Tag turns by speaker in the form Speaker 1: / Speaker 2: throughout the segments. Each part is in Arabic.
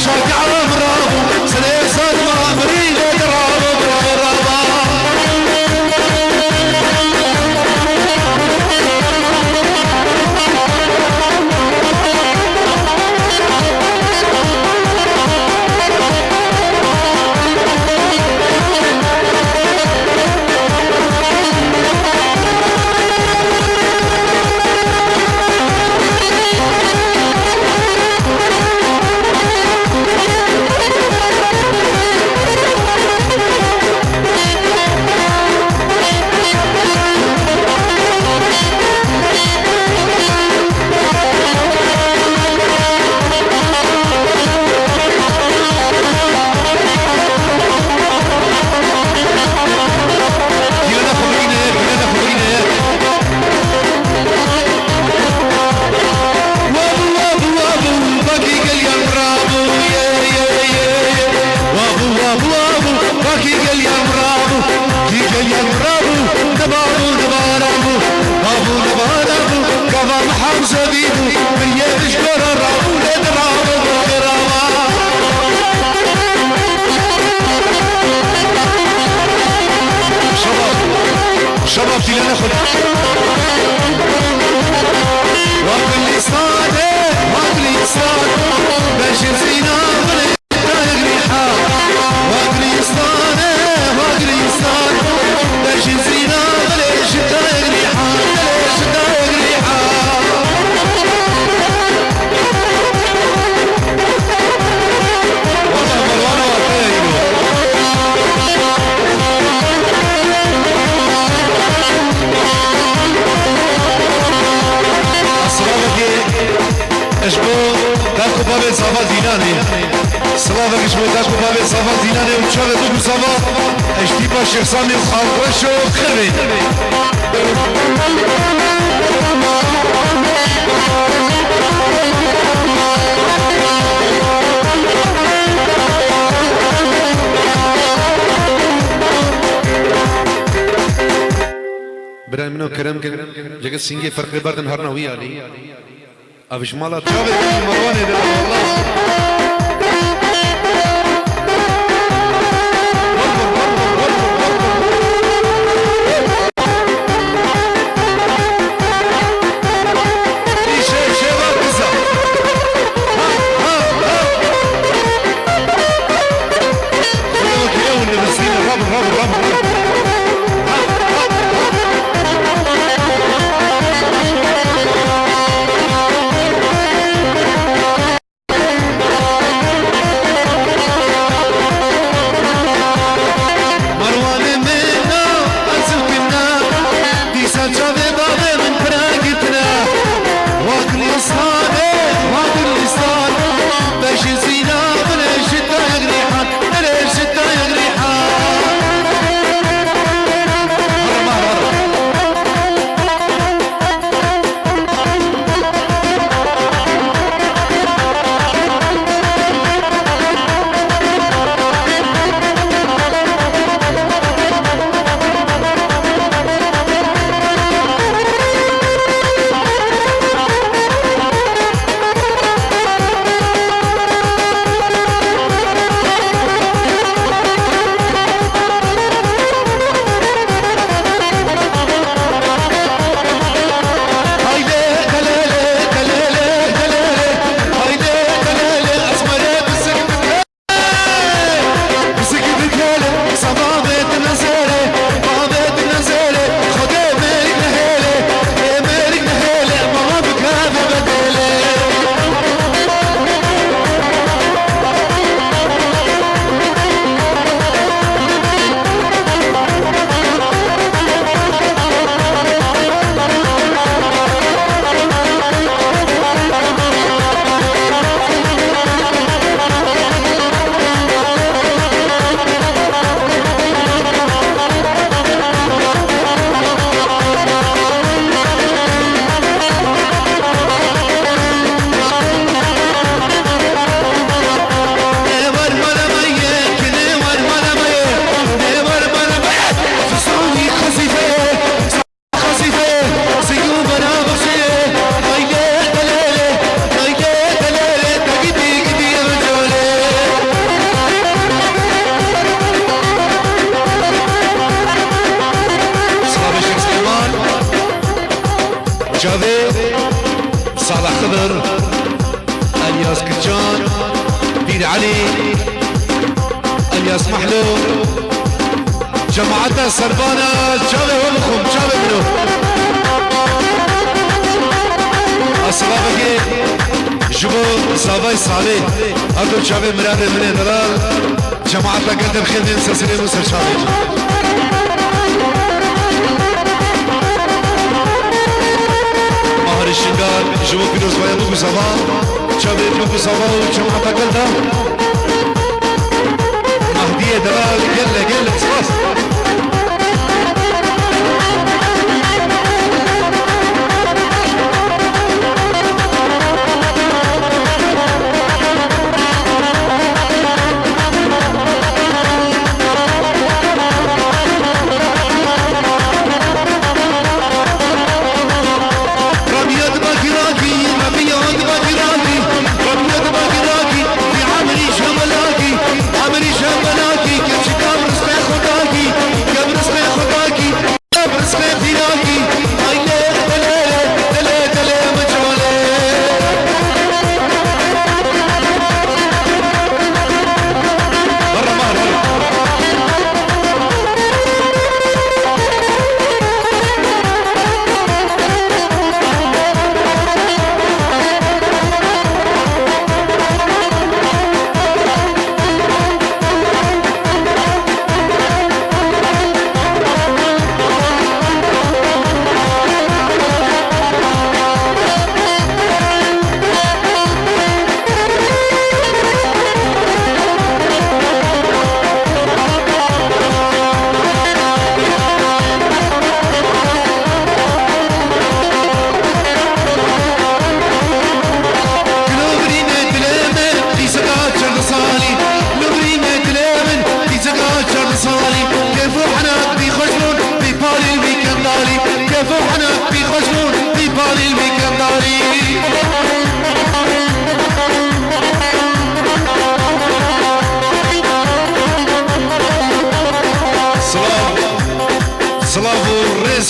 Speaker 1: شاك عمرو سليسان مامري لدراب برابا شباب تيلا ناخد وابلي صادق وابلي صادق بشر زينا غلي تايق ريحة وابلي صادق وابلي صادق بشر زينا غلي تايق ريحة تايق ريحة والله مروانة وطايقه اشبو داكو بابي صافا زيناني صلافك اشبو داكو بابي صافا زيناني وتشاغل دوكو صافا اشتيبا الشيخ سامي وخالقرشو خربي برای منو کرم کن جگه سینگی فرق بردن هر نوی علی افش مالا تشابه مروانه ده والله محلو جماعتنا سربانا جابه ومخم جابه منو أصلابك جبو صابي صالي هردو جابه مراد مني دلال جماعتنا قدر خير من سلسلين وسر شابه مهر الشنقال جبو بيروز ويا بوكو صبا جابه بوكو صبا وجماعتنا قلتا مهدية دلال قلة صاص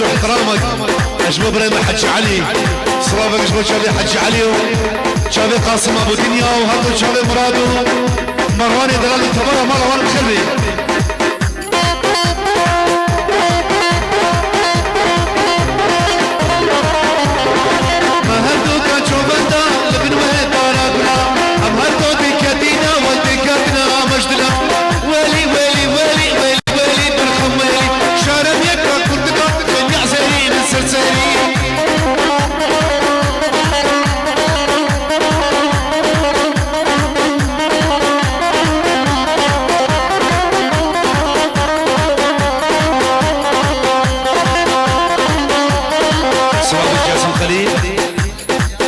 Speaker 1: واحترامك اجمو ابراهيم حجي علي صلابك اجمو شافي حجي علي شافي قاسم ابو دنيا وهذا شافي مرادو مرواني دلال التبرع مروان الخلبي ما هردو كان شوفندا لبن وهي دارابنا ام هردو ديكاتينا وديكاتنا مجدنا ولي ولي ولي ولي ولي برحم ولي شارم يكرا كردقات من يعزرين السلسلين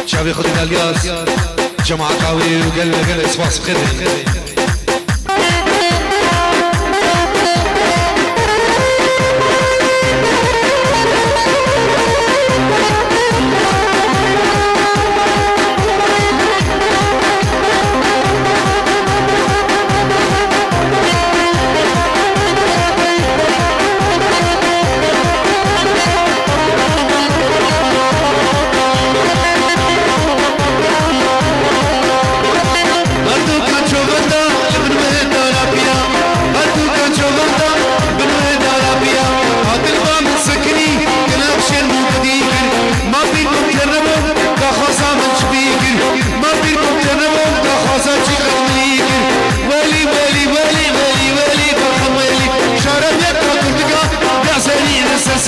Speaker 1: شافي خدنا الياس جماعة قوي وقال اسواس بخير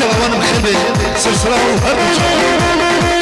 Speaker 1: سلسلة وانا مخبل سلسلة وهرب